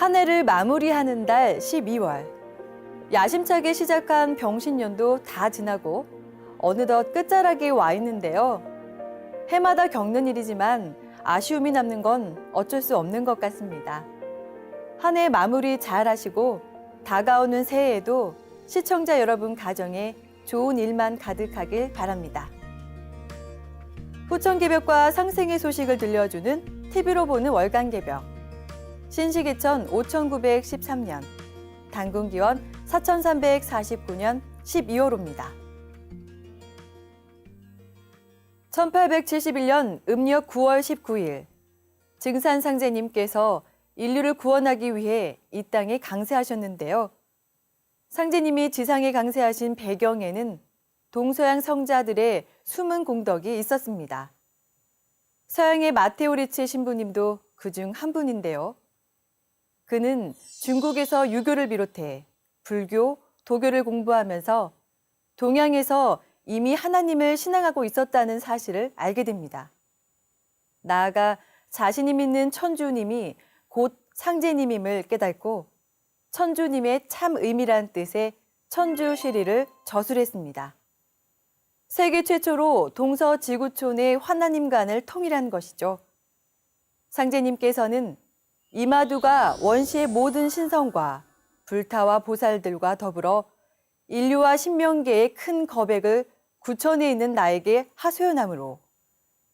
한 해를 마무리하는 달 12월. 야심차게 시작한 병신년도 다 지나고 어느덧 끝자락에 와 있는데요. 해마다 겪는 일이지만 아쉬움이 남는 건 어쩔 수 없는 것 같습니다. 한 해 마무리 잘 하시고 다가오는 새해에도 시청자 여러분 가정에 좋은 일만 가득하길 바랍니다. 후천개벽과 상생의 소식을 들려주는 TV로 보는 월간개벽. 신시기천 5913년, 단군기원 4349년 12월호입니다. 1871년 음력 9월 19일, 증산상제님께서 인류를 구원하기 위해 이 땅에 강세하셨는데요. 상제님이 지상에 강세하신 배경에는 동서양 성자들의 숨은 공덕이 있었습니다. 서양의 마테오 리치 신부님도 그중 한 분인데요. 그는 중국에서 유교를 비롯해 불교, 도교를 공부하면서 동양에서 이미 하나님을 신앙하고 있었다는 사실을 알게 됩니다. 나아가 자신이 믿는 천주님이 곧 상제님임을 깨닫고 천주님의 참 의미란 뜻의 천주시리를 저술했습니다. 세계 최초로 동서지구촌의 환하님간을 통일한 것이죠. 상제님께서는 이마두가 원시의 모든 신성과 불타와 보살들과 더불어 인류와 신명계의 큰 거백을 구천에 있는 나에게 하소연하므로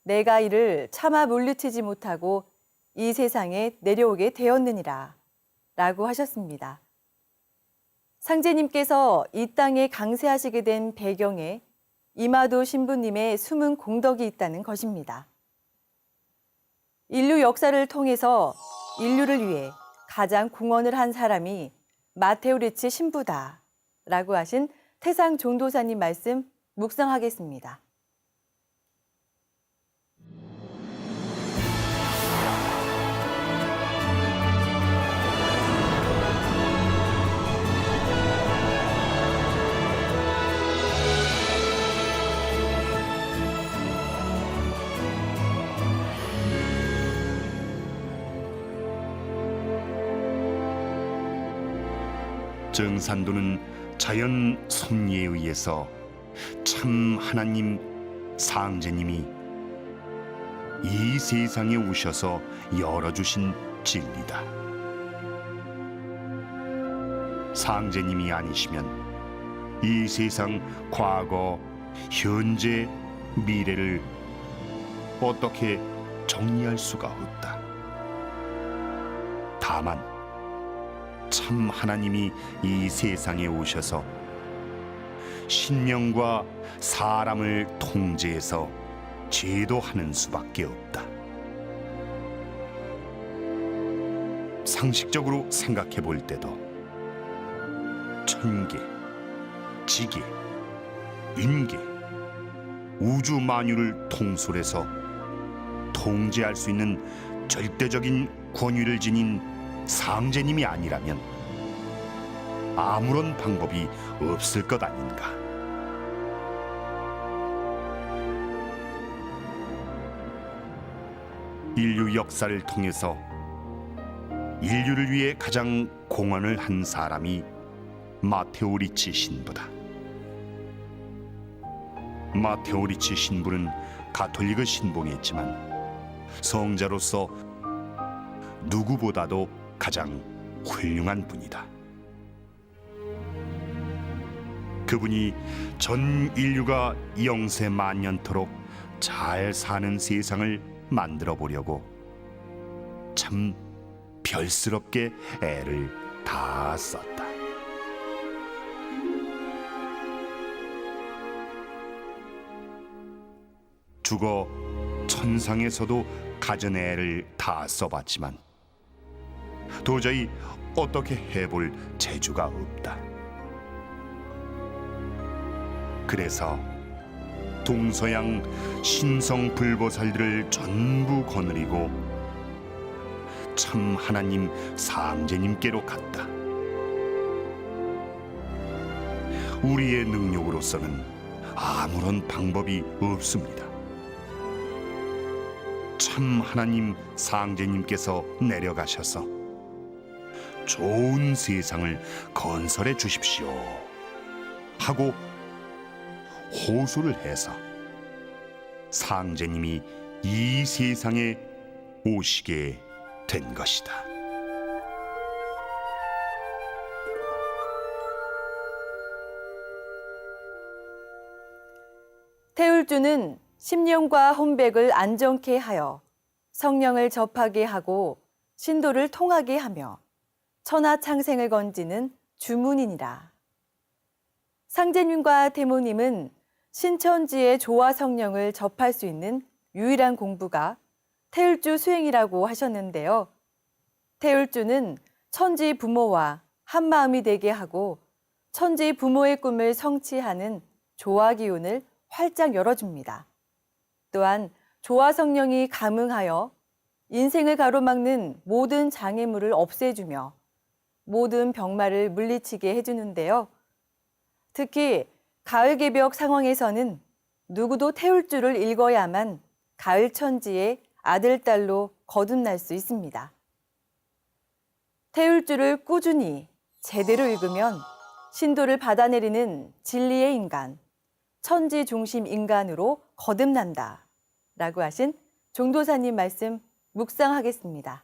내가 이를 차마 물리치지 못하고 이 세상에 내려오게 되었느니라 라고 하셨습니다. 상제님께서 이 땅에 강세하시게 된 배경에 이마두 신부님의 숨은 공덕이 있다는 것입니다. 인류 역사를 통해서 인류를 위해 가장 공헌을 한 사람이 마테오 리치 신부다 라고 하신 태상 종도사님 말씀 묵상하겠습니다. 증산도는 자연 섭리에 의해서 참 하나님 상제님이 이 세상에 오셔서 열어주신 진리다. 상제님이 아니시면 이 세상 과거, 현재, 미래를 어떻게 정리할 수가 없다. 다만 참 하나님이 이 세상에 오셔서 신령과 사람을 통제해서 제도하는 수밖에 없다. 상식적으로 생각해 볼 때도 천계, 지계, 인계, 우주 만유를 통솔해서 통제할 수 있는 절대적인 권위를 지닌 상제님이 아니라면 아무런 방법이 없을 것 아닌가. 인류 역사를 통해서 인류를 위해 가장 공헌을 한 사람이 마테오 리치 신부다. 마테오 리치 신부는 가톨릭을 신봉했지만 성자로서 누구보다도 가장 훌륭한 분이다. 그분이 전 인류가 영세 만년토록 잘 사는 세상을 만들어 보려고 참 별스럽게 애를 다 썼다. 죽어 천상에서도 가진 애를 다 써봤지만 도저히 어떻게 해볼 재주가 없다. 그래서 동서양 신성 불보살들을 전부 거느리고 참 하나님 상제님께로 갔다. 우리의 능력으로서는 아무런 방법이 없습니다. 참 하나님 상제님께서 내려가셔서 좋은 세상을 건설해 주십시오 하고 호소를 해서 상제님이 이 세상에 오시게 된 것이다. 태울주는 심령과 혼백을 안정케 하여 성령을 접하게 하고 신도를 통하게 하며 천하창생을 건지는 주문이니라. 상제님과 태모님은 신천지의 조화 성령을 접할 수 있는 유일한 공부가 태울주 수행이라고 하셨는데요. 태울주는 천지 부모와 한마음이 되게 하고 천지 부모의 꿈을 성취하는 조화 기운을 활짝 열어줍니다. 또한 조화 성령이 감응하여 인생을 가로막는 모든 장애물을 없애주며 모든 병마를 물리치게 해주는데요. 특히 가을 개벽 상황에서는 누구도 태울주를 읽어야만 가을 천지의 아들, 딸로 거듭날 수 있습니다. 태울주를 꾸준히 제대로 읽으면 신도를 받아내리는 진리의 인간, 천지 중심 인간으로 거듭난다 라고 하신 종도사님 말씀 묵상하겠습니다.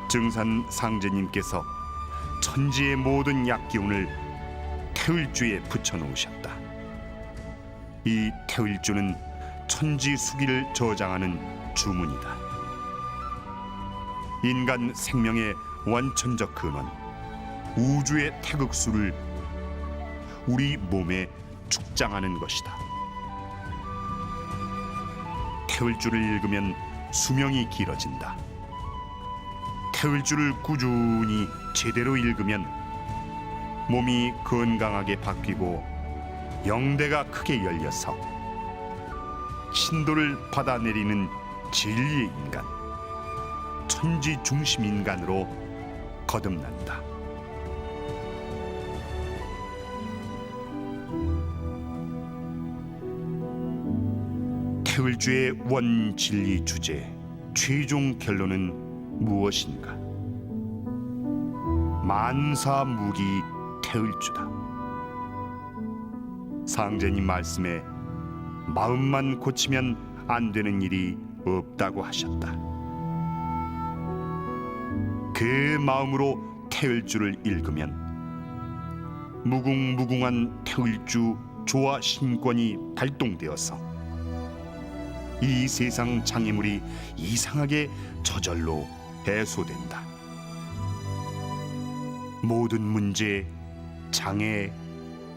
증산 상제님께서 천지의 모든 약기운을 태울주에 붙여놓으셨다. 이 태울주는 천지 수기를 저장하는 주문이다. 인간 생명의 원천적 근원, 우주의 태극수를 우리 몸에 축장하는 것이다. 태울주를 읽으면 수명이 길어진다. 태울주를 꾸준히 제대로 읽으면 몸이 건강하게 바뀌고 영대가 크게 열려서 신도를 받아내리는 진리의 인간, 천지 중심 인간으로 거듭난다. 태울주의 원진리 주제, 최종 결론은 무엇인가? 만사무기 태울주다. 상제님 말씀에 마음만 고치면 안 되는 일이 없다고 하셨다. 그 마음으로 태울주를 읽으면 무궁무궁한 태울주 조화 신권이 발동되어서 이 세상 장애물이 이상하게 저절로 해소된다. 모든 문제, 장애,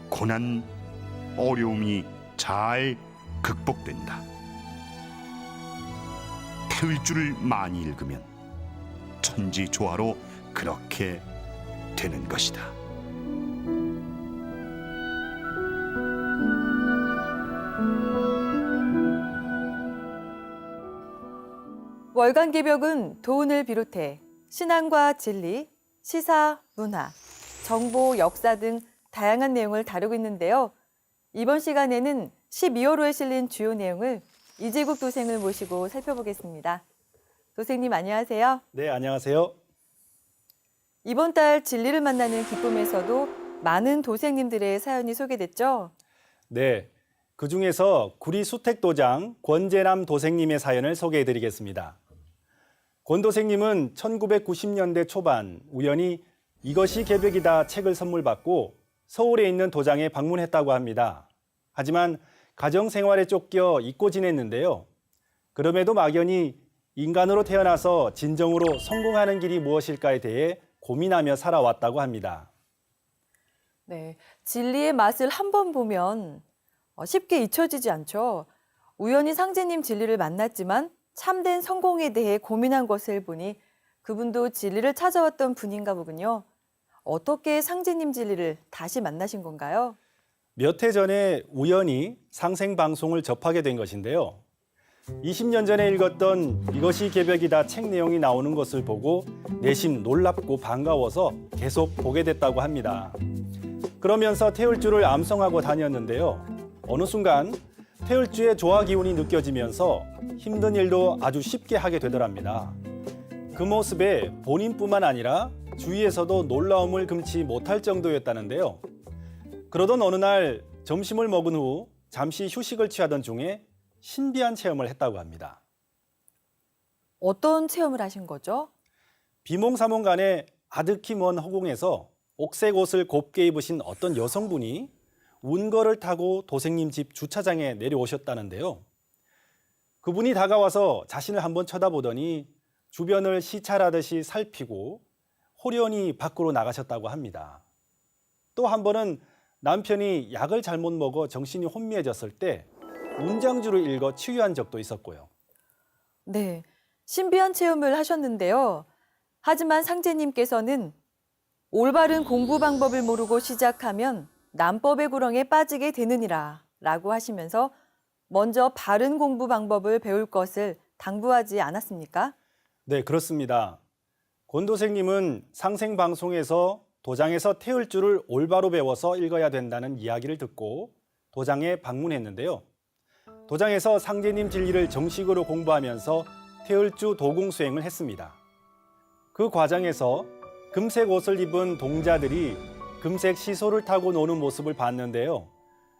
고난, 어려움이 잘 극복된다. 태울주를 많이 읽으면 천지조화로 그렇게 되는 것이다. 월간 개벽은 도운을 비롯해 신앙과 진리, 시사, 문화, 정보, 역사 등 다양한 내용을 다루고 있는데요. 이번 시간에는 12월호에 실린 주요 내용을 이재국 도생을 모시고 살펴보겠습니다. 도생님 안녕하세요. 네, 안녕하세요. 이번 달 진리를 만나는 기쁨에서도 많은 도생님들의 사연이 소개됐죠? 네, 그중에서 구리수택도장 권재남 도생님의 사연을 소개해드리겠습니다. 권 도생님은 1990년대 초반 우연히 이것이 개벽이다 책을 선물 받고 서울에 있는 도장에 방문했다고 합니다. 하지만 가정생활에 쫓겨 잊고 지냈는데요. 그럼에도 막연히 인간으로 태어나서 진정으로 성공하는 길이 무엇일까에 대해 고민하며 살아왔다고 합니다. 네, 진리의 맛을 한 번 보면 쉽게 잊혀지지 않죠. 우연히 상제님 진리를 만났지만 참된 성공에 대해 고민한 것을 보니 그분도 진리를 찾아왔던 분인가 보군요. 어떻게 상제님 진리를 다시 만나신 건가요? 몇 해 전에 우연히 상생방송을 접하게 된 것인데요. 20년 전에 읽었던 이것이 개벽이다 책 내용이 나오는 것을 보고 내심 놀랍고 반가워서 계속 보게 됐다고 합니다. 그러면서 태울주를 암송하고 다녔는데요. 어느 순간 태울주의 조화 기운이 느껴지면서 힘든 일도 아주 쉽게 하게 되더랍니다. 그 모습에 본인뿐만 아니라 주위에서도 놀라움을 금치 못할 정도였다는데요. 그러던 어느 날 점심을 먹은 후 잠시 휴식을 취하던 중에 신비한 체험을 했다고 합니다. 어떤 체험을 하신 거죠? 비몽사몽간에 아득히 먼 허공에서 옥색 옷을 곱게 입으신 어떤 여성분이 운거를 타고 도생님 집 주차장에 내려오셨다는데요. 그분이 다가와서 자신을 한번 쳐다보더니 주변을 시찰하듯이 살피고 호련히 밖으로 나가셨다고 합니다. 또 한 번은 남편이 약을 잘못 먹어 정신이 혼미해졌을 때 운장주를 읽어 치유한 적도 있었고요. 네, 신비한 체험을 하셨는데요. 하지만 상제님께서는 올바른 공부 방법을 모르고 시작하면 남법의 구렁에 빠지게 되느니라 라고 하시면서 먼저 바른 공부 방법을 배울 것을 당부하지 않았습니까? 네, 그렇습니다. 권도생님은 상생방송에서 도장에서 태울주를 올바로 배워서 읽어야 된다는 이야기를 듣고 도장에 방문했는데요. 도장에서 상제님 진리를 정식으로 공부하면서 태울주 도공 수행을 했습니다. 그 과정에서 금색 옷을 입은 동자들이 금색 시소를 타고 노는 모습을 봤는데요.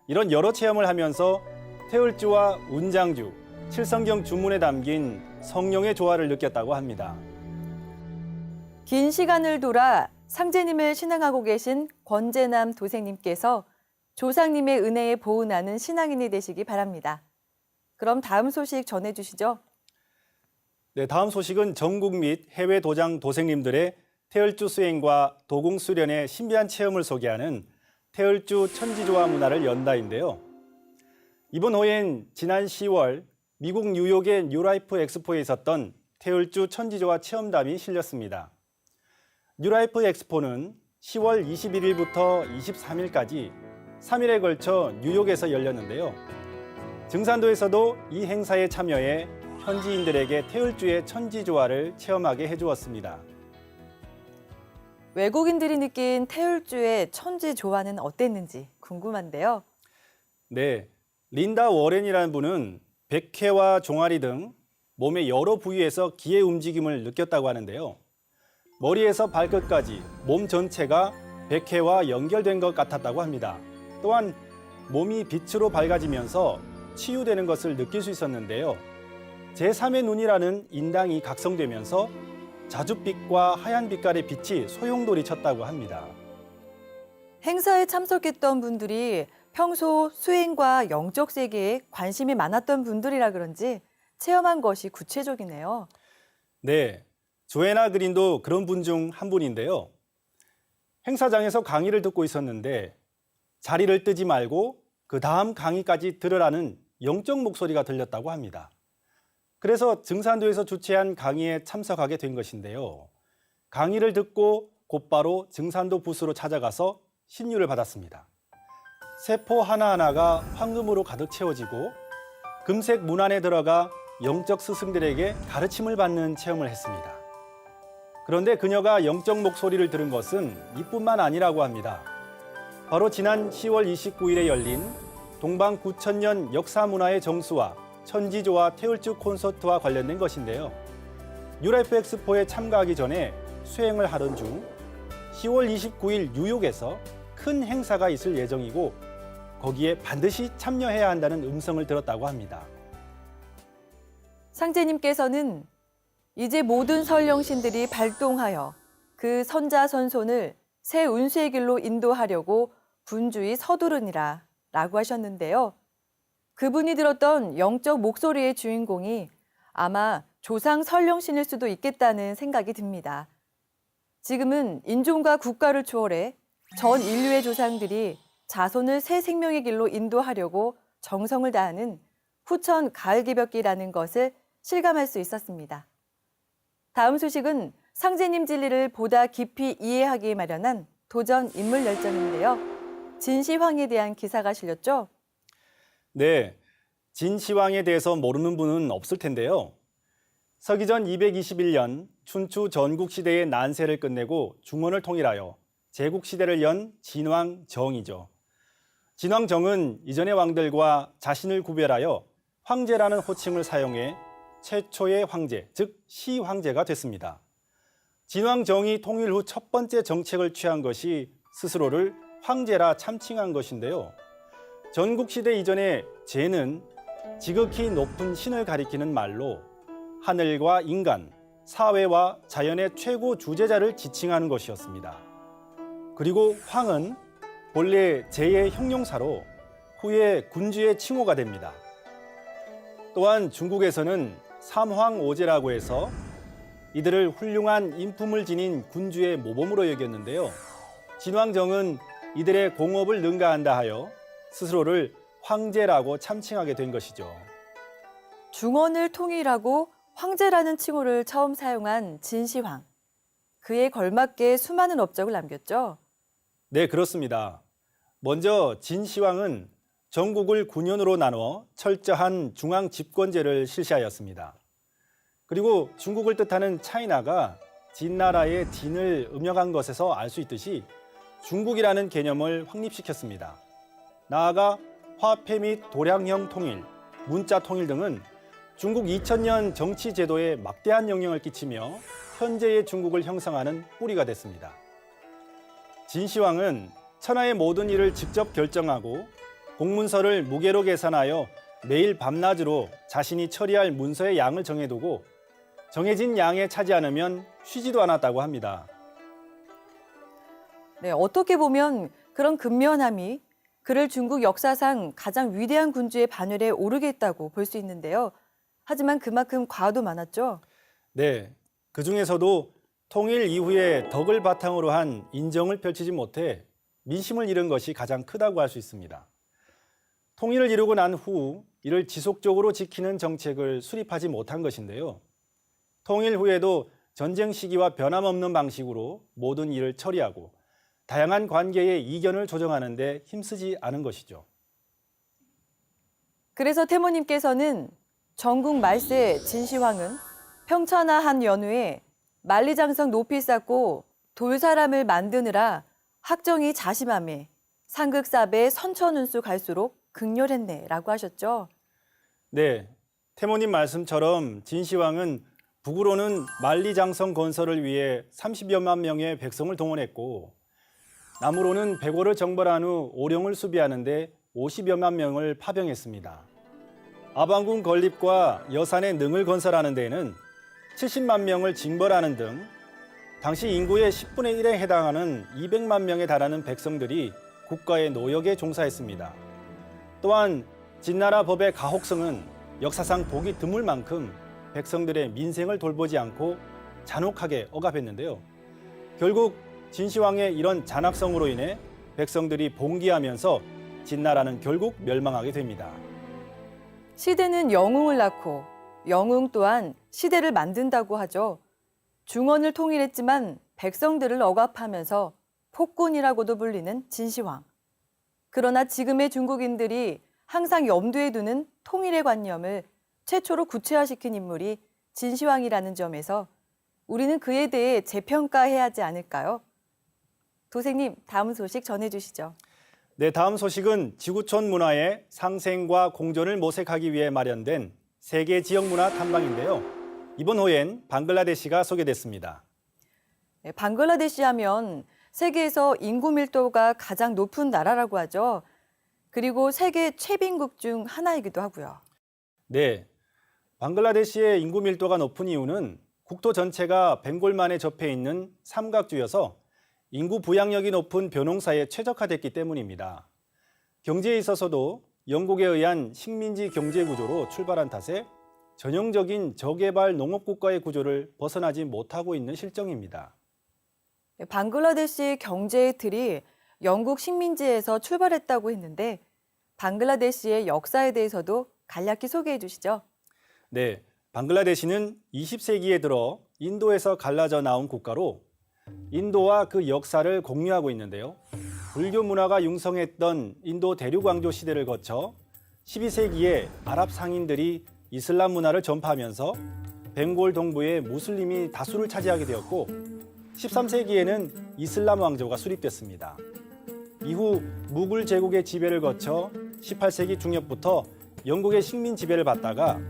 이런 여러 체험을 하면서 태울주와 운장주, 칠성경 주문에 담긴 성령의 조화를 느꼈다고 합니다. 긴 시간을 돌아 상제님을 신앙하고 계신 권재남 도생님께서 조상님의 은혜에 보은하는 신앙인이 되시기 바랍니다. 그럼 다음 소식 전해주시죠. 네, 다음 소식은 전국 및 해외 도장 도생님들의 태울주 수행과 도공 수련의 신비한 체험을 소개하는 태울주 천지조화 문화를 연다인데요. 이번 호엔 지난 10월 미국 뉴욕의 뉴라이프 엑스포에 있었던 태울주 천지조화 체험담이 실렸습니다. 뉴라이프 엑스포는 10월 21일부터 23일까지 3일에 걸쳐 뉴욕에서 열렸는데요. 증산도에서도 이 행사에 참여해 현지인들에게 태울주의 천지조화를 체험하게 해주었습니다. 외국인들이 느낀 태울주의 천지조화는 어땠는지 궁금한데요. 네, 린다 워렌이라는 분은 백회와 종아리 등 몸의 여러 부위에서 기의 움직임을 느꼈다고 하는데요. 머리에서 발끝까지 몸 전체가 백회와 연결된 것 같았다고 합니다. 또한 몸이 빛으로 밝아지면서 치유되는 것을 느낄 수 있었는데요. 제3의 눈이라는 인당이 각성되면서 자줏빛과 하얀 빛깔의 빛이 소용돌이 쳤다고 합니다. 행사에 참석했던 분들이 평소 수행과 영적 세계에 관심이 많았던 분들이라 그런지 체험한 것이 구체적이네요. 네, 조애나 그린도 그런 분 중 한 분인데요. 행사장에서 강의를 듣고 있었는데 자리를 뜨지 말고 그 다음 강의까지 들으라는 영적 목소리가 들렸다고 합니다. 그래서 증산도에서 주최한 강의에 참석하게 된 것인데요. 강의를 듣고 곧바로 증산도 부스로 찾아가서 신유를 받았습니다. 세포 하나하나가 황금으로 가득 채워지고 금색 문 안에 들어가 영적 스승들에게 가르침을 받는 체험을 했습니다. 그런데 그녀가 영적 목소리를 들은 것은 이뿐만 아니라고 합니다. 바로 지난 10월 29일에 열린 동방 9천년 역사문화의 정수와 천지조화 태울주 콘서트와 관련된 것인데요. 뉴라이프 엑스포에 참가하기 전에 수행을 하던 중 10월 29일 뉴욕에서 큰 행사가 있을 예정이고 거기에 반드시 참여해야 한다는 음성을 들었다고 합니다. 상제님께서는 이제 모든 설령신들이 발동하여 그 선자선손을 새 운수의 길로 인도하려고 분주히 서두르니라 라고 하셨는데요. 그분이 들었던 영적 목소리의 주인공이 아마 조상 설령신일 수도 있겠다는 생각이 듭니다. 지금은 인종과 국가를 초월해 전 인류의 조상들이 자손을 새 생명의 길로 인도하려고 정성을 다하는 후천 가을개벽기라는 것을 실감할 수 있었습니다. 다음 소식은 상제님 진리를 보다 깊이 이해하기 마련한 도전 인물 열전인데요. 진시황에 대한 기사가 실렸죠. 네, 진시황에 대해서 모르는 분은 없을 텐데요. 서기전 221년 춘추 전국시대의 난세를 끝내고 중원을 통일하여 제국시대를 연 진왕 정이죠. 진왕 정은 이전의 왕들과 자신을 구별하여 황제라는 호칭을 사용해 최초의 황제, 즉 시황제가 됐습니다. 진왕 정이 통일 후 첫 번째 정책을 취한 것이 스스로를 황제라 참칭한 것인데요. 전국시대 이전의 제는 지극히 높은 신을 가리키는 말로 하늘과 인간, 사회와 자연의 최고 주재자를 지칭하는 것이었습니다. 그리고 황은 본래 제의 형용사로 후에 군주의 칭호가 됩니다. 또한 중국에서는 삼황오제라고 해서 이들을 훌륭한 인품을 지닌 군주의 모범으로 여겼는데요. 진왕정은 이들의 공업을 능가한다 하여 스스로를 황제라고 참칭하게 된 것이죠. 중원을 통일하고 황제라는 칭호를 처음 사용한 진시황. 그에 걸맞게 수많은 업적을 남겼죠. 네, 그렇습니다. 먼저 진시황은 전국을 9년으로 나누어 철저한 중앙 집권제를 실시하였습니다. 그리고 중국을 뜻하는 차이나가 진나라의 진을 음역한 것에서 알 수 있듯이 중국이라는 개념을 확립시켰습니다. 나아가 화폐 및 도량형 통일, 문자 통일 등은 중국 2000년 정치 제도에 막대한 영향을 끼치며 현재의 중국을 형성하는 뿌리가 됐습니다. 진시황은 천하의 모든 일을 직접 결정하고 공문서를 무게로 계산하여 매일 밤낮으로 자신이 처리할 문서의 양을 정해두고 정해진 양에 차지 않으면 쉬지도 않았다고 합니다. 네, 어떻게 보면 그런 근면함이 그를 중국 역사상 가장 위대한 군주의 반열에 오르게 했다고 볼 수 있는데요. 하지만 그만큼 과도 많았죠. 네, 그 중에서도 통일 이후에 덕을 바탕으로 한 인정을 펼치지 못해 민심을 잃은 것이 가장 크다고 할 수 있습니다. 통일을 이루고 난 후 이를 지속적으로 지키는 정책을 수립하지 못한 것인데요. 통일 후에도 전쟁 시기와 변함없는 방식으로 모든 일을 처리하고 다양한 관계의 이견을 조정하는 데 힘쓰지 않은 것이죠. 그래서 태모님께서는 전국 말세 진시황은 평천하한 연후에 만리장성 높이 쌓고 돌사람을 만드느라 학정이 자심함에 상극사배 선천운수 갈수록 극렬했네라고 하셨죠. 네, 태모님 말씀처럼 진시황은 북으로는 만리장성 건설을 위해 30여만 명의 백성을 동원했고 남으로는 백오를 정벌한 후 오령을 수비하는 데 50여만 명을 파병했습니다. 아방궁 건립과 여산의 능을 건설하는 데에는 70만 명을 징벌하는 등 당시 인구의 10분의 1에 해당하는 200만 명에 달하는 백성들이 국가의 노역에 종사했습니다. 또한 진나라 법의 가혹성은 역사상 보기 드물 만큼 백성들의 민생을 돌보지 않고 잔혹하게 억압했는데요. 결국 진시황의 이런 잔악성으로 인해 백성들이 봉기하면서 진나라는 결국 멸망하게 됩니다. 시대는 영웅을 낳고 영웅 또한 시대를 만든다고 하죠. 중원을 통일했지만 백성들을 억압하면서 폭군이라고도 불리는 진시황. 그러나 지금의 중국인들이 항상 염두에 두는 통일의 관념을 최초로 구체화시킨 인물이 진시황이라는 점에서 우리는 그에 대해 재평가해야 하지 않을까요? 도생님, 다음 소식 전해주시죠. 네, 다음 소식은 지구촌 문화의 상생과 공존을 모색하기 위해 마련된 세계 지역 문화 탐방인데요. 이번 호엔 방글라데시가 소개됐습니다. 네, 방글라데시 하면 세계에서 인구 밀도가 가장 높은 나라라고 하죠. 그리고 세계 최빈국 중 하나이기도 하고요. 네, 방글라데시의 인구 밀도가 높은 이유는 국토 전체가 벵골만에 접해 있는 삼각주여서 인구 부양력이 높은 벼농사에 최적화됐기 때문입니다. 경제에 있어서도 영국에 의한 식민지 경제 구조로 출발한 탓에 전형적인 저개발 농업국가의 구조를 벗어나지 못하고 있는 실정입니다. 방글라데시 경제의 틀이 영국 식민지에서 출발했다고 했는데 방글라데시의 역사에 대해서도 간략히 소개해 주시죠. 네, 방글라데시는 20세기에 들어 인도에서 갈라져 나온 국가로 인도와 그 역사를 공유하고 있는데요. 불교 문화가 융성했던 인도 대륙왕조 시대를 거쳐 12세기에 아랍 상인들이 이슬람 문화를 전파하면서 벵골 동부에 무슬림이 다수를 차지하게 되었고 13세기에는 이슬람 왕조가 수립됐습니다. 이후 무굴 제국의 지배를 거쳐 18세기 중엽부터 영국의 식민 지배를 받다가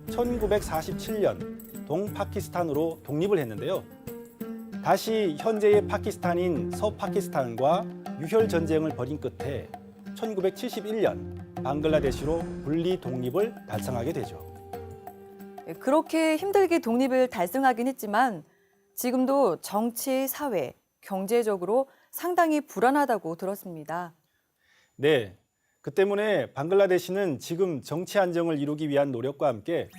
1947년 동파키스탄으로 독립을 했는데요. 다시 현재의 파키스탄인 서파키스탄과 유혈 전쟁을 벌인 끝에 1971년 방글라데시로 분리 독립을 달성하게 되죠. 그렇게 힘들게 독립을 달성하긴 했지만 지금도 정치, 사회, 경제적으로 상당히 불안하다고 들었습니다. 네, 그 때문에 방글라데시는 지금 정치 안정을 이루기 위한 노력과 함께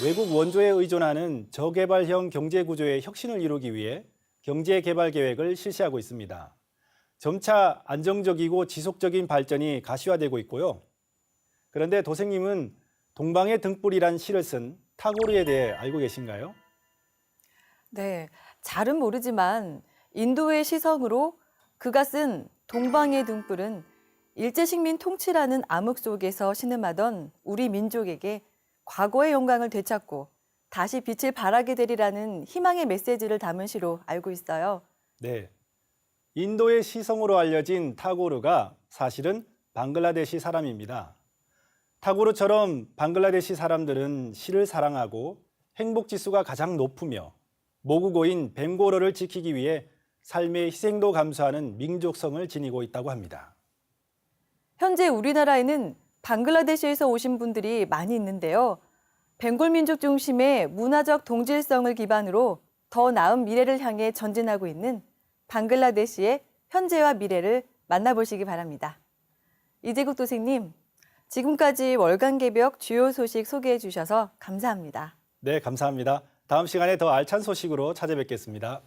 외국 원조에 의존하는 저개발형 경제 구조의 혁신을 이루기 위해 경제 개발 계획을 실시하고 있습니다. 점차 안정적이고 지속적인 발전이 가시화되고 있고요. 그런데 도생님은 동방의 등불이란 시를 쓴 타고르에 대해 알고 계신가요? 네, 잘은 모르지만 인도의 시성으로 그가 쓴 동방의 등불은 일제식민 통치라는 암흑 속에서 신음하던 우리 민족에게 과거의 영광을 되찾고 다시 빛을 발하게 되리라는 희망의 메시지를 담은 시로 알고 있어요. 네, 인도의 시성으로 알려진 타고르가 사실은 방글라데시 사람입니다. 타고르처럼 방글라데시 사람들은 시를 사랑하고 행복 지수가 가장 높으며 모국어인 벵골어를 지키기 위해 삶의 희생도 감수하는 민족성을 지니고 있다고 합니다. 현재 우리나라에는 방글라데시에서 오신 분들이 많이 있는데요. 벵골 민족 중심의 문화적 동질성을 기반으로 더 나은 미래를 향해 전진하고 있는 방글라데시의 현재와 미래를 만나보시기 바랍니다. 이재국 도생님, 지금까지 월간 개벽 주요 소식 소개해 주셔서 감사합니다. 네, 감사합니다. 다음 시간에 더 알찬 소식으로 찾아뵙겠습니다.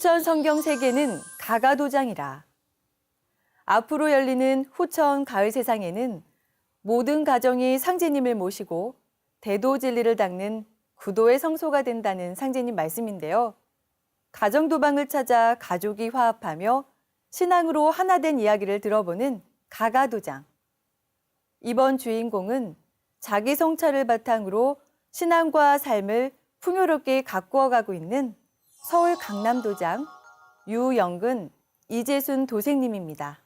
후천 성경 세계는 가가도장이라. 앞으로 열리는 후천 가을 세상에는 모든 가정이 상제님을 모시고 대도 진리를 닦는 구도의 성소가 된다는 상제님 말씀인데요. 가정 도방을 찾아 가족이 화합하며 신앙으로 하나 된 이야기를 들어보는 가가도장. 이번 주인공은 자기 성찰을 바탕으로 신앙과 삶을 풍요롭게 가꾸어 가고 있는 서울 강남도장 유영근, 이재순 도생님입니다.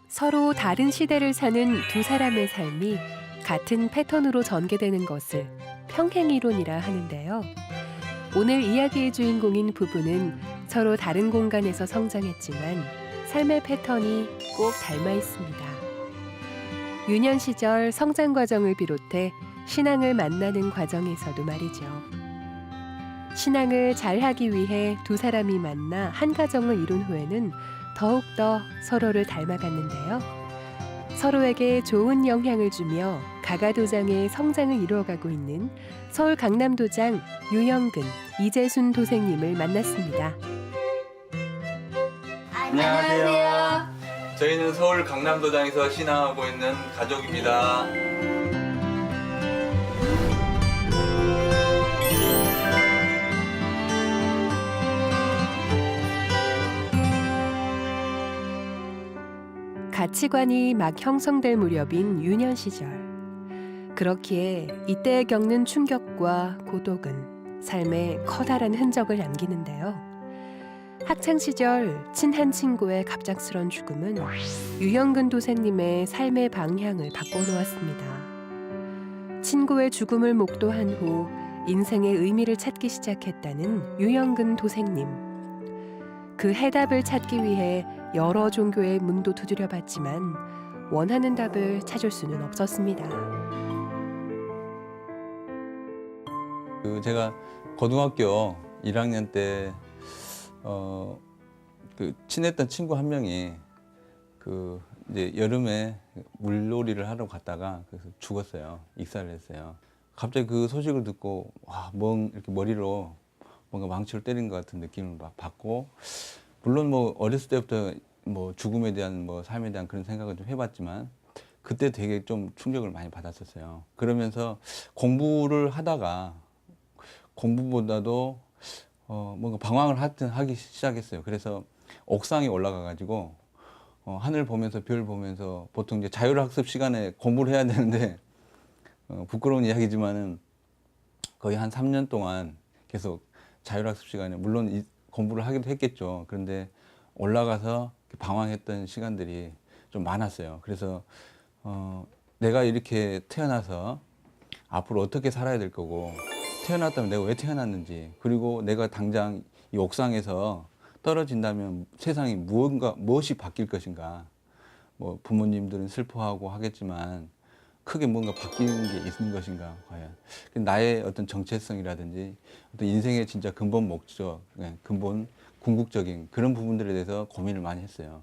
서로 다른 시대를 사는 두 사람의 삶이 같은 패턴으로 전개되는 것을 평행이론이라 하는데요. 오늘 이야기의 주인공인 부부는 서로 다른 공간에서 성장했지만 삶의 패턴이 꼭 닮아 있습니다. 유년 시절 성장 과정을 비롯해 신앙을 만나는 과정에서도 말이죠. 신앙을 잘하기 위해 두 사람이 만나 한 가정을 이룬 후에는 더욱더 서로를 닮아갔는데요. 서로에게 좋은 영향을 주며 가가도장의 성장을 이루어가고 있는 서울 강남도장 유영근, 이재순 도생님을 만났습니다. 안녕하세요. 저희는 서울 강남도장에서 신앙하고 있는 가족입니다. 가치관이 막 형성될 무렵인 유년 시절. 그렇기에 이때 겪는 충격과 고독은 삶에 커다란 흔적을 남기는데요. 학창 시절 친한 친구의 갑작스런 죽음은 유영근 도생님의 삶의 방향을 바꿔놓았습니다. 친구의 죽음을 목도한 후 인생의 의미를 찾기 시작했다는 유영근 도생님. 그 해답을 찾기 위해 여러 종교의 문도 두드려봤지만 원하는 답을 찾을 수는 없었습니다. 제가 고등학교 1학년 때 친했던 친구 한 명이 이제 여름에 물놀이를 하러 갔다가 그래서 죽었어요. 익사를 했어요. 갑자기 그 소식을 듣고 이렇게 머리로 뭔가 망치를 때린 것 같은 느낌을 막 받고, 물론 어렸을 때부터 죽음에 대한 삶에 대한 그런 생각을 좀 해봤지만 그때 되게 좀 충격을 많이 받았었어요. 그러면서 공부를 하다가 공부보다도 뭔가 방황을 하기 시작했어요. 그래서 옥상에 올라가 가지고 하늘 보면서 별 보면서, 보통 이제 자율학습 시간에 공부를 해야 되는데 부끄러운 이야기지만은 거의 한 3년 동안 계속 자율학습 시간에, 물론 공부를 하기도 했겠죠. 그런데 올라가서 방황했던 시간들이 좀 많았어요. 그래서 내가 이렇게 태어나서 앞으로 어떻게 살아야 될 거고, 태어났다면 내가 왜 태어났는지, 그리고 내가 당장 이 옥상에서 떨어진다면 세상이 무엇이 바뀔 것인가. 부모님들은 슬퍼하고 하겠지만 크게 뭔가 바뀌는 게 있는 것인가, 과연. 나의 어떤 정체성이라든지 어떤 인생의 진짜 근본 목적, 근본 궁극적인 그런 부분들에 대해서 고민을 많이 했어요.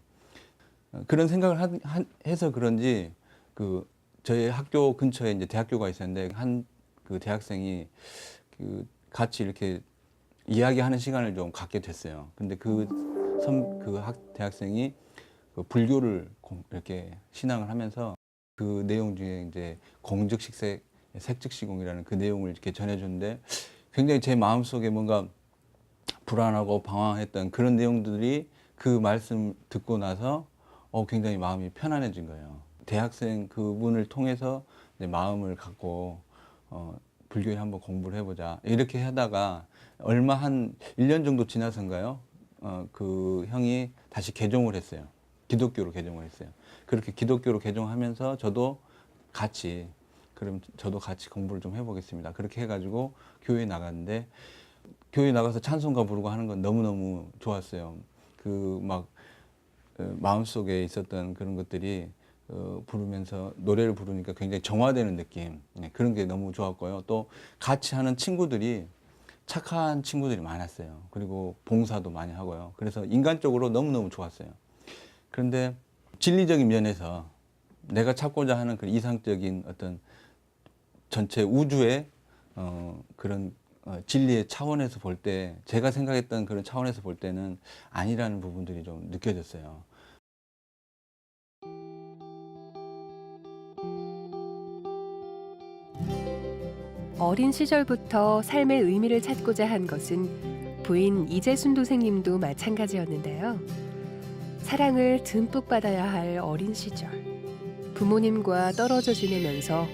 그런 생각을 해서 그런지 저희 학교 근처에 이제 대학교가 있었는데, 한 대학생이 같이 이렇게 이야기하는 시간을 좀 갖게 됐어요. 근데 대학생이 불교를 이렇게 신앙을 하면서 그 내용 중에 이제 공즉식색, 색즉시공이라는 그 내용을 이렇게 전해줬는데, 굉장히 제 마음속에 뭔가 불안하고 방황했던 그런 내용들이 그 말씀 듣고 나서 굉장히 마음이 편안해진 거예요. 대학생 그분을 통해서 내 마음을 갖고 불교에 한번 공부를 해보자, 이렇게 하다가 얼마 한 1년 정도 지나서인가요? 그 형이 다시 개종을 했어요. 기독교로 개종을 했어요. 그렇게 기독교로 개종하면서 저도 같이 공부를 좀 해보겠습니다. 그렇게 해가지고 교회에 나갔는데, 교회에 나가서 찬송가 부르고 하는 건 너무너무 좋았어요. 마음속에 있었던 그런 것들이 부르면서 노래를 부르니까 굉장히 정화되는 느낌, 그런 게 너무 좋았고요. 또 같이 하는 친구들이 착한 친구들이 많았어요. 그리고 봉사도 많이 하고요. 그래서 인간적으로 너무너무 좋았어요. 그런데 진리적인 면에서 내가 찾고자 하는 그 이상적인 어떤 전체 우주의 그런 진리의 차원에서 볼 때, 제가 생각했던 그런 차원에서 볼 때는 아니라는 부분들이 좀 느껴졌어요. 어린 시절부터 삶의 의미를 찾고자 한 것은 부인 이재순 도생님도 마찬가지였는데요. 사랑을 듬뿍 받아야 할 어린 시절, 부모님과 떨어져 지내면서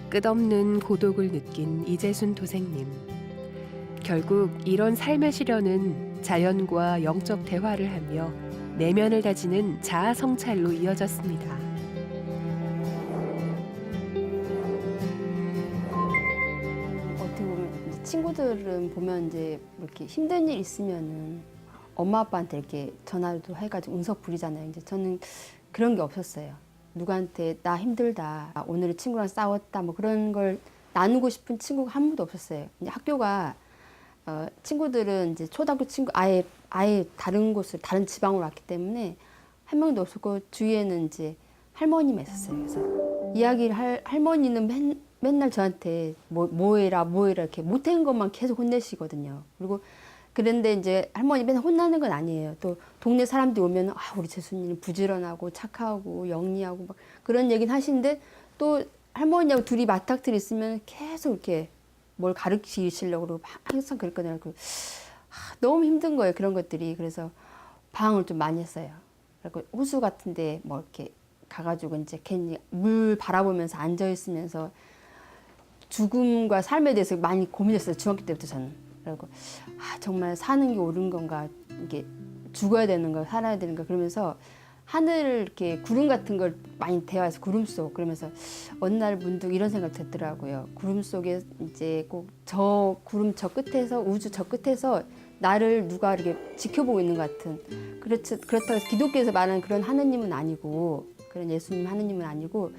끝없는 고독을 느낀 이재순 도생님. 결국 이런 삶의 시련은 자연과 영적 대화를 하며 내면을 다지는 자아 성찰로 이어졌습니다. 어떻게 보면 이제 친구들은 보면 이제 이렇게 힘든 일 있으면은 엄마 아빠한테 이렇게 전화도 해가지고 응석 부리잖아요. 이제 저는 그런 게 없었어요. 누구한테 나 힘들다, 오늘 친구랑 싸웠다, 그런 걸 나누고 싶은 친구가 한 분도 없었어요. 이제 학교가 친구들은 이제 초등학교 친구 아예 다른 곳을, 다른 지방으로 왔기 때문에 한 명도 없었고, 주위에는 이제 할머니만 있었어요. 그래서 이야기를 할머니는 맨날 저한테 뭐 해라 이렇게 못한 것만 계속 혼내시거든요. 그리고 그런데 이제 할머니 맨날 혼나는 건 아니에요. 또 동네 사람들이 오면 우리 재순이는 부지런하고 착하고 영리하고 막 그런 얘기는 하시는데 또 할머니하고 둘이 맞닥뜨리 있으면 계속 이렇게 뭘 가르치시려고 그러고 항상 그랬거든요. 너무 힘든 거예요. 그런 것들이. 그래서 방황을 좀 많이 했어요. 그리고 호수 같은데 뭐 이렇게 가가지고 이제 괜히 물 바라보면서 앉아 있으면서 죽음과 삶에 대해서 많이 고민했어요. 중학교 때부터 저는. 그리고 정말 사는 게 옳은 건가, 이게 죽어야 되는 거, 살아야 되는 거 그러면서 하늘 이렇게 구름 같은 걸 많이 대화해서 구름 속 그러면서 어느 날 문득 이런 생각 들더라고요. 구름 속에 이제 꼭 저 구름 저 끝에서 우주 저 끝에서 나를 누가 이렇게 지켜보고 있는 것 같은 그렇다고 해서 기독교에서 말하는 그런 하느님은 아니고 그런 예수님 하느님은 아니고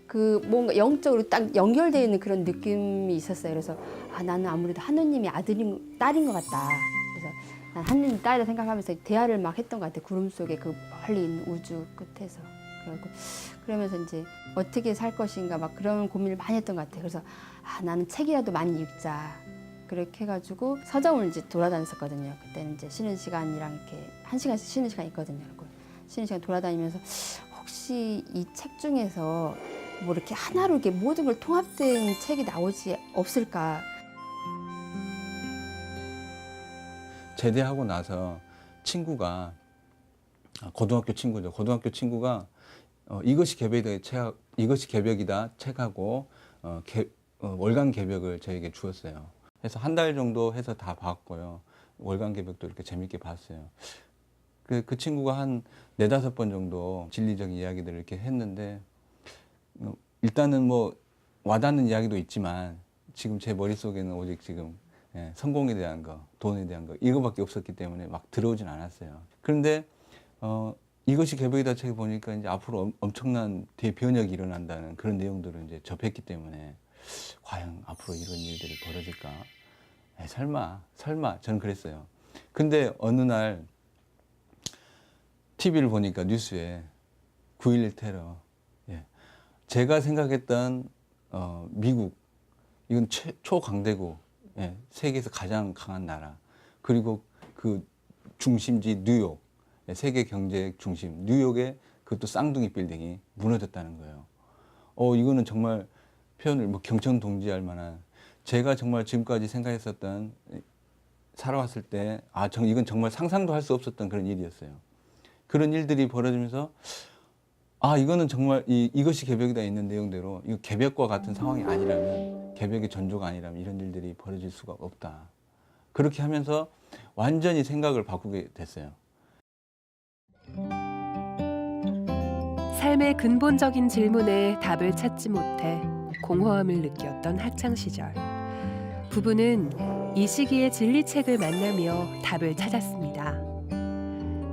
그 뭔가 영적으로 딱 연결되어 있는 그런 느낌이 있었어요. 그래서 나는 아무래도 하느님이 딸인 것 같다. 그래서 난 하느님 딸이라 생각하면서 대화를 막 했던 것 같아요. 구름 속에 그 멀리 있는 우주 끝에서. 그러면서 이제 어떻게 살 것인가 막 그런 고민을 많이 했던 것 같아요. 그래서 나는 책이라도 많이 읽자. 그렇게 해가지고 서점을 이제 돌아다녔었거든요. 그때는 이제 쉬는 시간이랑 이렇게 1시간씩 쉬는 시간 있거든요. 그리고 쉬는 시간 돌아다니면서 혹시 이 책 중에서 뭐 이렇게 하나로 이렇게 모든 걸 통합된 책이 나오지 없을까? 제대하고 나서 친구가 고등학교 친구죠. 고등학교 친구가 이것이 개벽이다 책하고 월간 개벽을 저에게 주었어요. 그래서 한 달 정도 해서 다 봤고요. 월간 개벽도 이렇게 재밌게 봤어요. 그 친구가 한 4-5번 정도 진리적인 이야기들을 이렇게 했는데 일단은 뭐 와닿는 이야기도 있지만 지금 제 머릿속에는 오직 지금 성공에 대한 거, 돈에 대한 거 이거밖에 없었기 때문에 막 들어오진 않았어요. 그런데 이것이 개벽이다 책을 보니까 이제 앞으로 엄청난 대변혁이 일어난다는 그런 내용들을 이제 접했기 때문에 과연 앞으로 이런 일들이 벌어질까? 설마 저는 그랬어요. 근데 어느 날 TV를 보니까 뉴스에 9.11 테러, 제가 생각했던 미국, 이건 초강대국, 세계에서 가장 강한 나라, 그리고 그 중심지 뉴욕, 세계 경제 중심 뉴욕의 그것도 쌍둥이 빌딩이 무너졌다는 거예요. 이거는 정말 표현을 뭐 경천동지할 만한, 제가 정말 지금까지 생각했었던, 살아왔을 때 이건 정말 상상도 할 수 없었던 그런 일이었어요. 그런 일들이 벌어지면서 이거는 정말 이것이 개벽이다 있는 내용대로 이거 개벽과 같은 상황이 아니라면, 개벽의 전조가 아니라면 이런 일들이 벌어질 수가 없다. 그렇게 하면서 완전히 생각을 바꾸게 됐어요. 삶의 근본적인 질문에 답을 찾지 못해 공허함을 느꼈던 학창 시절. 부부는 이 시기에 진리책을 만나며 답을 찾았습니다.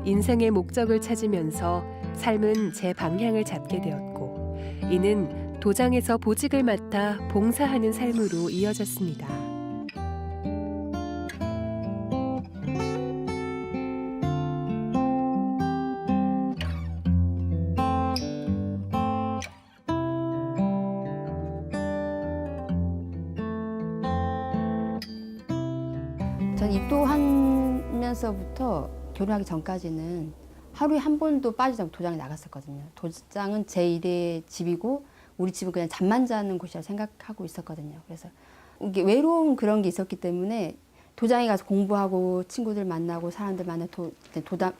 인생의 목적을 찾으면서 삶은 제 방향을 잡게 되었고, 이는 도장에서 보직을 맡아 봉사하는 삶으로 이어졌습니다. 전 입도하면서부터 결혼하기 전까지는 하루에 한 번도 빠지지 않고 도장에 나갔었거든요. 도장은 제 일의 집이고 우리 집은 그냥 잠만 자는 곳이라 생각하고 있었거든요. 그래서 이게 외로운 그런 게 있었기 때문에 도장에 가서 공부하고 친구들 만나고 사람들 만나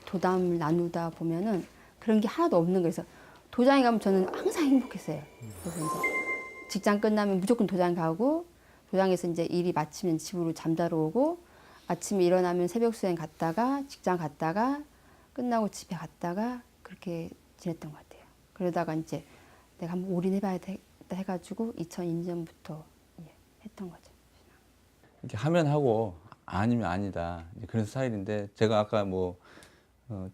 도담을 나누다 보면은 그런 게 하나도 없는 거예요. 그래서 도장에 가면 저는 항상 행복했어요. 그래서 이제 직장 끝나면 무조건 도장 가고, 도장에서 이제 일이 마치면 집으로 잠자러 오고, 아침에 일어나면 새벽 수행 갔다가 직장 갔다가 끝나고 집에 갔다가 그렇게 지냈던 것 같아요. 그러다가 이제 내가 한번 올인해봐야겠다 해가지고 2002년부터 했던 거죠. 이렇게 하면 하고 아니면 아니다, 그런 스타일인데, 제가 아까 뭐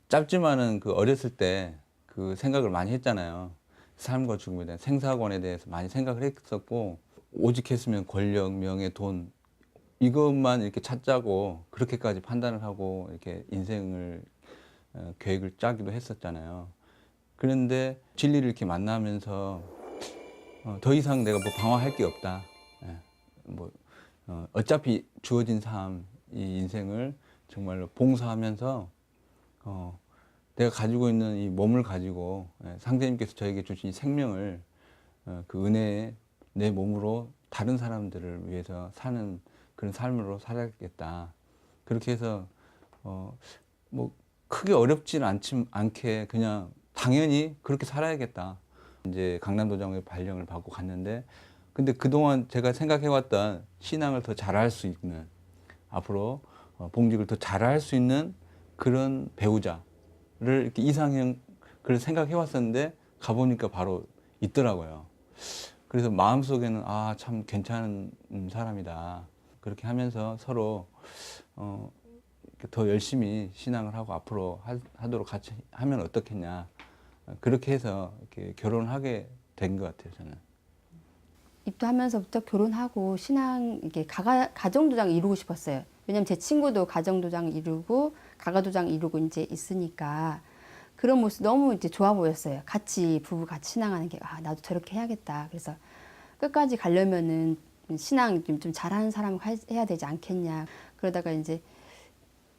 짧지만은 그 어렸을 때 그 생각을 많이 했잖아요. 삶과 죽음에 대한, 생사권에 대해서 많이 생각을 했었고, 오직 했으면 권력, 명예, 돈 이것만 이렇게 찾자고 그렇게까지 판단을 하고 이렇게 인생을 계획을 짜기도 했었잖아요. 그런데 진리를 이렇게 만나면서 더 이상 내가 뭐 방황할 게 없다. 예, 어차피 주어진 삶, 이 인생을 정말로 봉사하면서 내가 가지고 있는 이 몸을 가지고 상대님께서 저에게 주신 이 생명을 그 은혜에 내 몸으로 다른 사람들을 위해서 사는 그런 삶으로 살아야겠다. 그렇게 해서 뭐 크게 어렵진 않게 그냥 당연히 그렇게 살아야겠다. 이제 강남도장에 발령을 받고 갔는데, 근데 그동안 제가 생각해왔던 신앙을 더 잘할 수 있는, 앞으로 봉직을 더 잘할 수 있는 그런 배우자를 이렇게 이상형 그걸 생각해왔었는데 가보니까 바로 있더라고요. 그래서 마음속에는 아, 참 괜찮은 사람이다. 그렇게 하면서 서로 더 열심히 신앙을 하고 앞으로 하도록 같이 하면 어떻겠냐. 그렇게 해서 이렇게 결혼하게 된 것 같아요, 저는. 입도하면서부터 결혼하고 신앙 이게 가정도장 이루고 싶었어요. 왜냐면 제 친구도 가정도장 이루고 가가도장 이루고 이제 있으니까 그런 모습 너무 이제 좋아 보였어요. 같이 부부 같이 신앙하는 게 아, 나도 저렇게 해야겠다. 그래서 끝까지 가려면은 신앙 좀 잘하는 사람 해야 되지 않겠냐. 그러다가 이제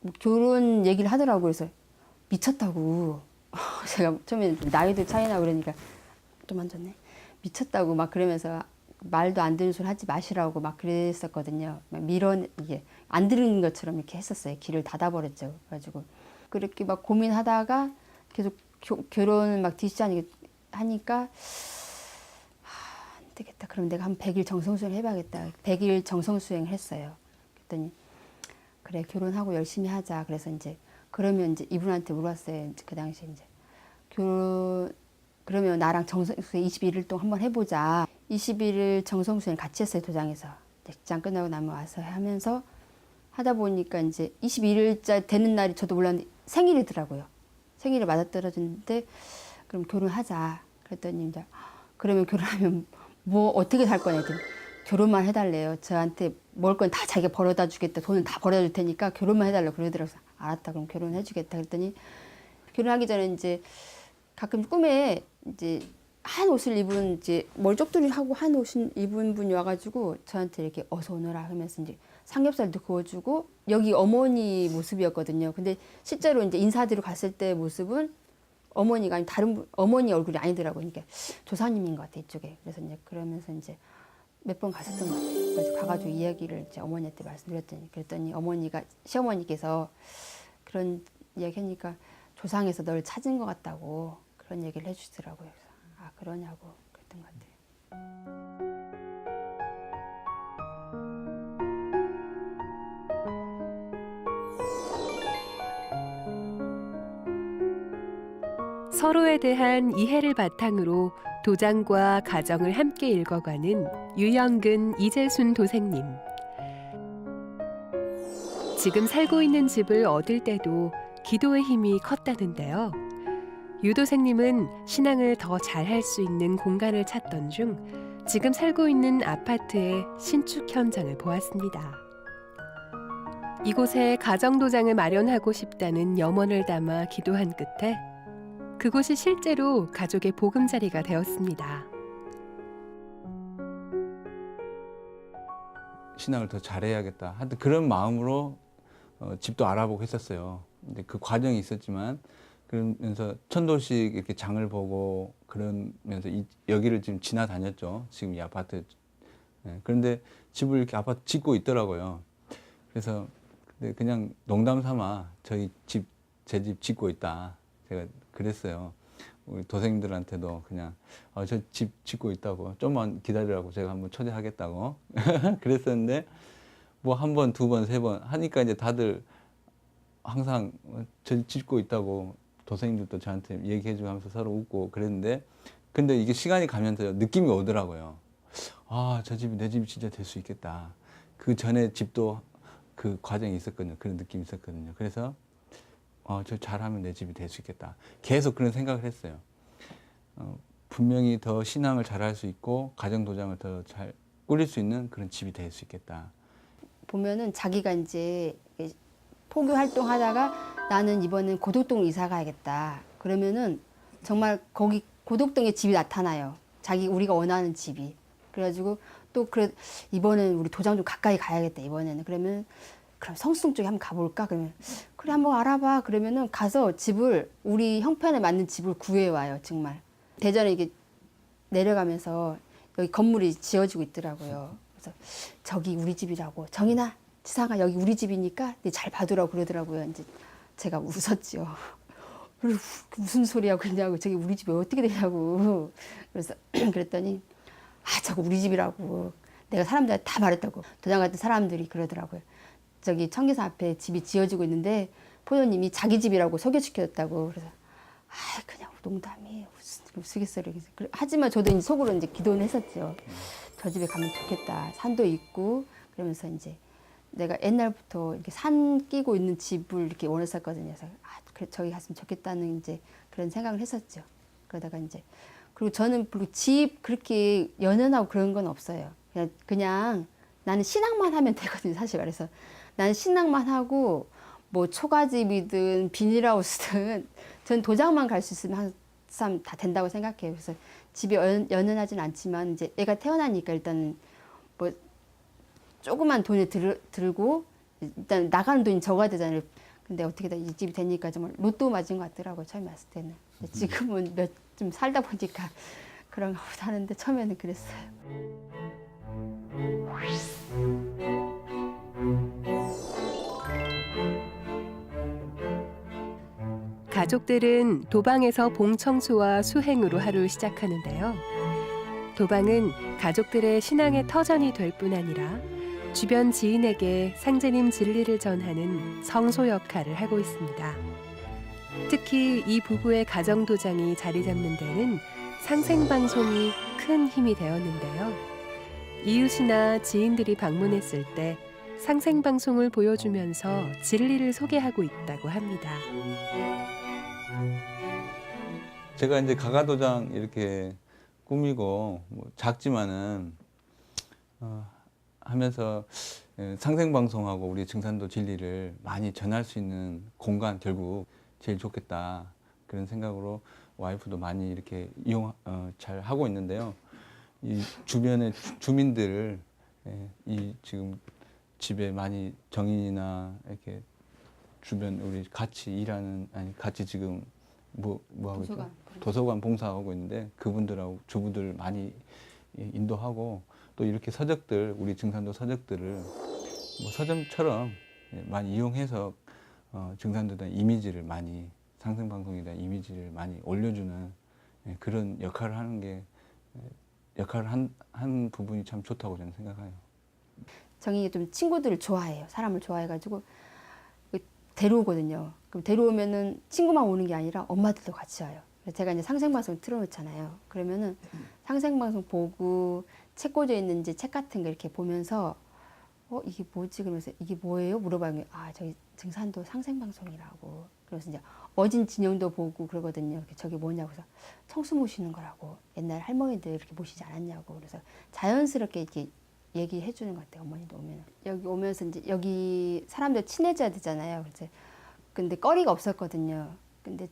뭐 결혼 얘기를 하더라고요. 그래서 미쳤다고. 제가 처음에 나이도 차이나 그러니까 좀 앉았네. 미쳤다고 막 그러면서 말도 안 되는 소리 하지 마시라고 막 그랬었거든요. 막 이게 안 들은 것처럼 이렇게 했었어요. 길을 닫아버렸죠. 그래가지고 그렇게 막 고민하다가 계속 결혼을 막 디시전 하니까 안 되겠다. 그럼 내가 한 100일 정성수행 해봐야겠다. 100일 정성수행을 했어요. 그랬더니 그래 결혼하고 열심히 하자. 그래서 이제 그러면 이제 이분한테 물어봤어요. 그 당시에 이제 그러면 나랑 정성수행 21일 동안 한번 해보자. 21일 정성수행 같이 했어요. 도장에서. 직장 끝나고 나면 와서 하면서 하다 보니까 이제 21일째 되는 날이 저도 몰랐는데 생일이더라고요. 생일을 맞아떨어졌는데 그럼 결혼하자. 그랬더니 이제 그러면 결혼하면 뭐 어떻게 살 거냐 했더니 결혼만 해달래요. 저한테 먹을 건 다 자기가 벌어다 주겠다. 돈은 다 벌어다 줄 테니까 결혼만 해달라고 그러더라고요. 알았다. 그럼 결혼해 주겠다. 그랬더니 결혼하기 전에 이제 가끔 꿈에 이제 한 옷을 입은 이제 머리 쪽두리 하고 한 옷을 입은 분이 와가지고 저한테 이렇게 어서 오너라 하면서 이제 삼겹살도 구워주고 여기 어머니 모습이었거든요. 근데 실제로 이제 인사드리러 갔을 때 모습은 어머니가 아니 다른 분, 어머니 얼굴이 아니더라고요. 그러니까 조사님인 것 같아 이쪽에. 그래서 이제 그러면서 이제 몇 번 갔었던 것 같아요. 그래서 가가지고 이야기를 이제 어머니한테 말씀드렸더니 그랬더니 어머니가 시어머니께서 그런 이야기 하니까 조상에서 널 찾은 것 같다고 그런 얘기를 해주시더라고요. 그래서 아 그러냐고 그랬던 것 같아요. 서로에 대한 이해를 바탕으로 도장과 가정을 함께 읽어가는 유영근, 이재순 도생님. 지금 살고 있는 집을 얻을 때도 기도의 힘이 컸다는데요. 유 도생님은 신앙을 더 잘할 수 있는 공간을 찾던 중 지금 살고 있는 아파트의 신축 현장을 보았습니다. 이곳에 가정도장을 마련하고 싶다는 염원을 담아 기도한 끝에 그곳이 실제로 가족의 보금자리가 되었습니다. 신앙을 더 잘해야겠다. 하여튼 그런 마음으로 집도 알아보고 했었어요. 근데 그 과정이 있었지만 그러면서 천도씩 이렇게 장을 보고 그러면서 여기를 지금 지나다녔죠. 지금 이 아파트. 네, 그런데 집을 이렇게 아파트 짓고 있더라고요. 그래서 근데 그냥 농담 삼아 제 집 짓고 있다. 제가 그랬어요. 우리 도생들한테도 그냥 저 집 짓고 있다고 좀만 기다리라고 제가 한번 초대하겠다고 그랬었는데 뭐 한 번, 두 번, 세 번 하니까 이제 다들 항상 저 집 짓고 있다고 도생님들도 저한테 얘기해주고 하면서 서로 웃고 그랬는데 근데 이게 시간이 가면서 느낌이 오더라고요. 아, 저 집이 내 집이 진짜 될 수 있겠다. 그 전에 집도 그 과정이 있었거든요. 그런 느낌이 있었거든요. 그래서 저 잘하면 내 집이 될 수 있겠다. 계속 그런 생각을 했어요. 분명히 더 신앙을 잘할 수 있고 가정도장을 더 잘 꾸릴 수 있는 그런 집이 될 수 있겠다. 보면은 자기가 이제 포교 활동하다가 나는 이번엔 고덕동 이사 가야겠다. 그러면은 정말 거기 고덕동에 집이 나타나요. 우리가 원하는 집이. 그래가지고 또 그래 이번엔 우리 도장 좀 가까이 가야겠다 이번에는. 그러면 그럼 성수동 쪽에 한번 가볼까? 그러면 그래 한번 알아봐. 그러면은 가서 집을 우리 형편에 맞는 집을 구해와요. 정말 대전에 이게 내려가면서 여기 건물이 지어지고 있더라고요. 그래서 저기 우리 집이라고. 정인아, 지상아 여기 우리 집이니까 잘 봐두라고 그러더라고요. 이제 제가 웃었죠. 무슨 소리야 그러냐고. 저기 우리 집이 어떻게 되냐고. 그래서 그랬더니 저거 우리 집이라고. 내가 사람들한테 다 말했다고. 도장 같은 사람들이 그러더라고요. 저기 청계산 앞에 집이 지어지고 있는데 포도님이 자기 집이라고 소개시켰다고. 그래서 그냥 농담이에요. 무슨 우스갯소리. 하지만 저도 이제 속으로 이제 기도는 했었죠. 저 집에 가면 좋겠다. 산도 있고 그러면서 이제 내가 옛날부터 이렇게 산 끼고 있는 집을 이렇게 원했었거든요. 그래서 그래 저기 갔으면 좋겠다는 이제 그런 생각을 했었죠. 그러다가 이제 그리고 저는 집 그렇게 연연하고 그런 건 없어요. 그냥 나는 신앙만 하면 되거든요. 사실 말해서 나는 신앙만 하고 뭐 초가집이든 비닐하우스든 전 도장만 갈 수 있으면 항상 다 된다고 생각해요. 그래서 집에 연연하진 않지만 이제 애가 태어나니까 일단 뭐 조그만 돈이 들고 일단 나가는 돈이 적어야 되잖아요. 근데 어떻게 이 집이 되니까 정말 로또 맞은 것 같더라고요. 처음에 왔을 때는. 지금은 좀 살다 보니까 그런 거 하는데 처음에는 그랬어요. 가족들은 도방에서 봉청소와 수행으로 하루를 시작하는데요. 도방은 가족들의 신앙의 터전이 될 뿐 아니라 주변 지인에게 상제님 진리를 전하는 성소 역할을 하고 있습니다. 특히 이 부부의 가정도장이 자리 잡는 데는 상생방송이 큰 힘이 되었는데요. 이웃이나 지인들이 방문했을 때 상생방송을 보여주면서 진리를 소개하고 있다고 합니다. 제가 이제 가가도장 이렇게 꾸미고 뭐 작지만은 하면서 상생방송하고 우리 증산도 진리를 많이 전할 수 있는 공간 결국 제일 좋겠다 그런 생각으로 와이프도 많이 이렇게 잘 하고 있는데요. 이 주변의 주민들 이 지금 집에 많이 정인이나 이렇게 주변 우리 같이 일하는 같이 지금 뭐 하고 있죠? 도서관 봉사하고 있는데 그분들하고 주부들 많이 인도하고 또 이렇게 서적들 우리 증산도 서적들을 뭐 서점처럼 많이 이용해서 증산도에 대한 이미지를 많이 상생방송에 대한 이미지를 많이 올려주는 그런 역할을 하는 게 역할을 한 부분이 참 좋다고 저는 생각해요. 정인이 좀 친구들을 좋아해요. 사람을 좋아해가지고 데려오거든요. 그럼 데려오면은 친구만 오는 게 아니라 엄마들도 같이 와요. 제가 이제 상생방송 틀어놓잖아요. 그러면은 상생방송 보고 책 꽂혀 있는지 책 같은 거 이렇게 보면서 이게 뭐지? 그러면서 이게 뭐예요? 물어봐요. 저기 증산도 상생방송이라고. 그래서 이제 어진 진영도 보고 그러거든요. 저게 뭐냐고 해서 청수 모시는 거라고. 옛날 할머니들 이렇게 모시지 않았냐고. 그래서 자연스럽게 이렇게 얘기해 주는 것 같아요. 어머니도 오면. 여기 오면서 이제 여기 사람들 친해져야 되잖아요. 그래서 근데 거리가 없었거든요. 근데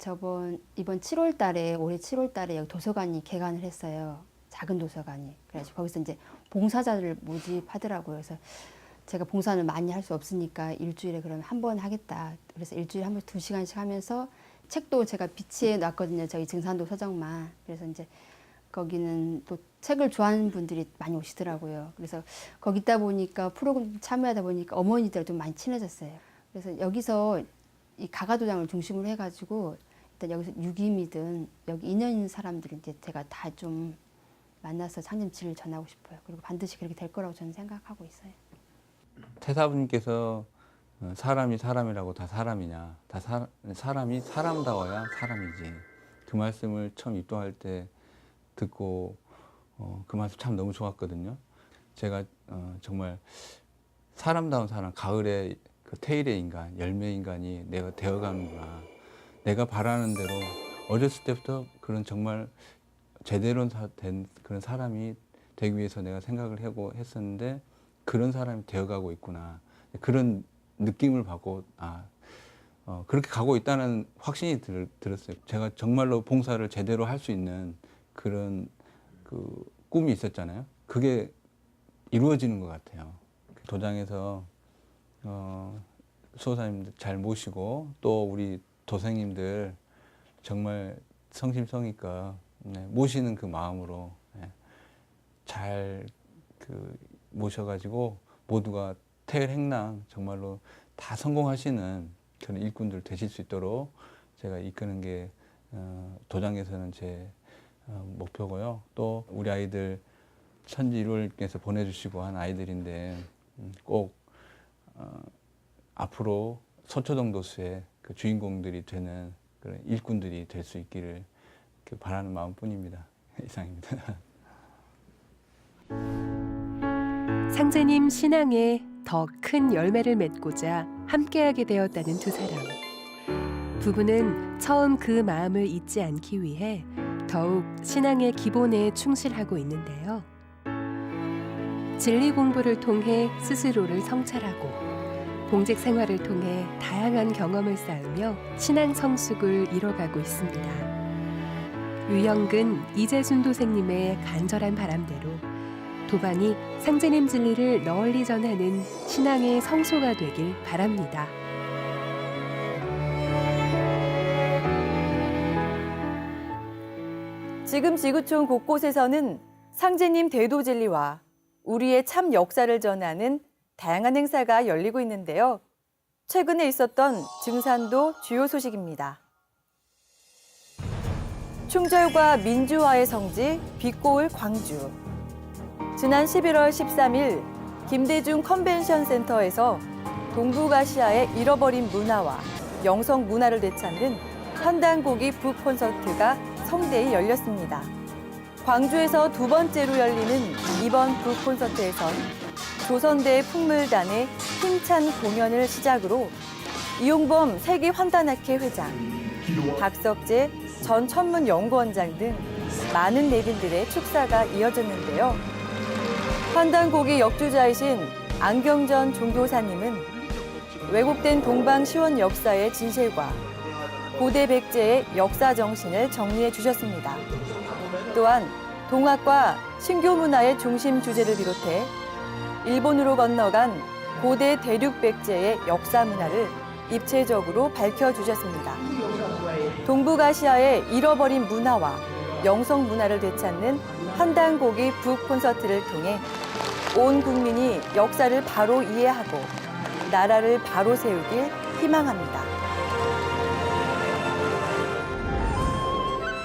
이번 7월 달에 올해 7월 달에 여기 도서관이 개관을 했어요. 작은 도서관이. 그래서 거기서 이제 봉사자를 모집하더라고요. 그래서 제가 봉사는 많이 할 수 없으니까 일주일에 그러면 한 번 하겠다. 그래서 일주일에 한 번 2시간씩 하면서 책도 제가 비치해 놨거든요. 저희 증산도 서적만. 그래서 이제 거기는 또 책을 좋아하는 분들이 많이 오시더라고요. 그래서 거기 있다 보니까 프로그램 참여하다 보니까 어머니들 좀 많이 친해졌어요. 그래서 여기서 이 가가도장을 중심으로 해가지고 일단 여기서 유김이든 여기 인연 있는 사람들이 이제 제가 다 좀 만나서 상점 진리를 전하고 싶어요. 그리고 반드시 그렇게 될 거라고 저는 생각하고 있어요. 태사분께서 사람이 사람이라고 다 사람이냐, 사람이 사람다워야 사람이지. 그 말씀을 처음 입도할 때 듣고 그 말씀 참 너무 좋았거든요. 제가 정말 사람다운 사람, 가을에 그 테일의 인간, 열매 인간이 내가 되어가는구나. 내가 바라는 대로 어렸을 때부터 그런 정말 제대로 된 그런 사람이 되기 위해서 내가 생각을 하고 했었는데 그런 사람이 되어가고 있구나. 그런 느낌을 받고 그렇게 가고 있다는 확신이 들었어요. 제가 정말로 봉사를 제대로 할 수 있는 그런 그 꿈이 있었잖아요. 그게 이루어지는 것 같아요. 도장에서 수호사님들 잘 모시고 또 우리 도생님들 정말 성심성의껏 모시는 그 마음으로 잘 모셔가지고 모두가 태일행랑 정말로 다 성공하시는 그런 일꾼들 되실 수 있도록 제가 이끄는 게 도장에서는 제 목표고요. 또 우리 아이들 천지 일월께서 보내주시고 한 아이들인데 꼭 앞으로 서초동도수의 그 주인공들이 되는 그런 일꾼들이 될 수 있기를 바라는 마음뿐입니다. 이상입니다. 상제님 신앙에 더 큰 열매를 맺고자 함께하게 되었다는 두 사람. 부부는 처음 그 마음을 잊지 않기 위해 더욱 신앙의 기본에 충실하고 있는데요. 진리 공부를 통해 스스로를 성찰하고 봉직 생활을 통해 다양한 경험을 쌓으며 신앙 성숙을 이뤄가고 있습니다. 유영근, 이재순 도생님의 간절한 바람대로 도반이 상제님 진리를 널리 전하는 신앙의 성소가 되길 바랍니다. 지금 지구촌 곳곳에서는 상제님 대도 진리와 우리의 참 역사를 전하는 다양한 행사가 열리고 있는데요. 최근에 있었던 증산도 주요 소식입니다. 충절과 민주화의 성지 빛고울 광주. 지난 11월 13일 김대중 컨벤션 센터에서 동북아시아의 잃어버린 문화와 영성 문화를 되찾는 환단고기 북 콘서트가 성대히 열렸습니다. 광주에서 두 번째로 열리는 이번 북 콘서트에선 조선대 풍물단의 힘찬 공연을 시작으로 이용범 세계환단학회 회장, 박석재 전 천문연구원장 등 많은 내빈들의 축사가 이어졌는데요. 환단고기 역주자이신 안경전 종교사님은 왜곡된 동방시원 역사의 진실과 고대 백제의 역사 정신을 정리해 주셨습니다. 또한 동학과 신교 문화의 중심 주제를 비롯해 일본으로 건너간 고대 대륙 백제의 역사 문화를 입체적으로 밝혀주셨습니다. 동북아시아의 잃어버린 문화와 영성 문화를 되찾는 환단고기 북 콘서트를 통해 온 국민이 역사를 바로 이해하고 나라를 바로 세우길 희망합니다.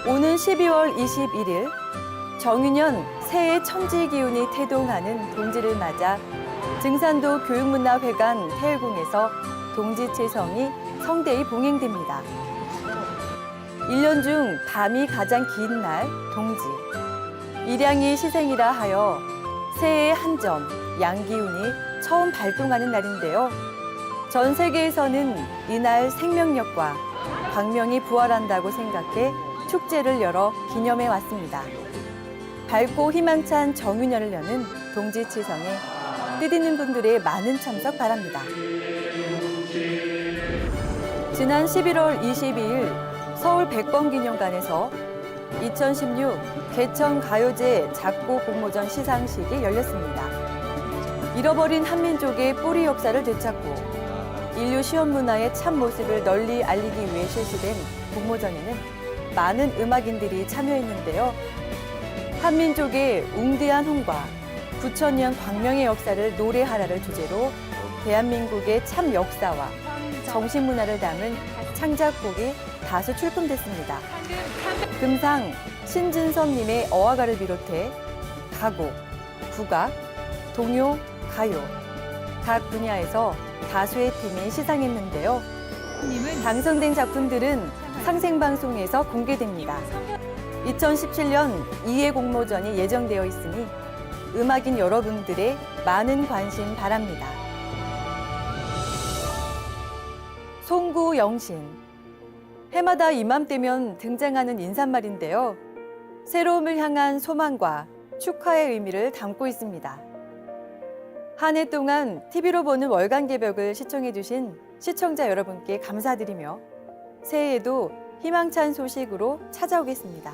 오는 12월 21일 정유년 새해 천지 기운이 태동하는 동지를 맞아 증산도 교육문화회관 태일궁에서 동지체성이 성대히 봉행됩니다. 1년 중 밤이 가장 긴 날 동지. 일양이 시생이라 하여 새해의 한점 양기운이 처음 발동하는 날인데요. 전 세계에서는 이날 생명력과 광명이 부활한다고 생각해 축제를 열어 기념해 왔습니다. 밝고 희망찬 정유년을 여는 동지치성에 뜻있는 분들의 많은 참석 바랍니다. 지난 11월 22일 서울 백범기념관에서 2016 개천 가요제 작곡 공모전 시상식이 열렸습니다. 잃어버린 한민족의 뿌리 역사를 되찾고 인류 시험 문화의 참 모습을 널리 알리기 위해 실시된 공모전에는 많은 음악인들이 참여했는데요. 한민족의 웅대한 홍과 9,000년 광명의 역사를 노래하라를 주제로 대한민국의 참 역사와 정신 문화를 담은 창작곡이 다수 출품됐습니다. 금상 신진섭님의 어화가를 비롯해 가곡, 국악, 동요, 가요 각 분야에서 다수의 팀이 시상했는데요. 당선된 작품들은 상생방송에서 공개됩니다. 2017년 2회 공모전이 예정되어 있으니 음악인 여러분들의 많은 관심 바랍니다. 송구영신. 해마다 이맘때면 등장하는 인사말인데요. 새로움을 향한 소망과 축하의 의미를 담고 있습니다. 한 해 동안 TV로 보는 월간 개벽을 시청해주신 시청자 여러분께 감사드리며 새해에도 희망찬 소식으로 찾아오겠습니다.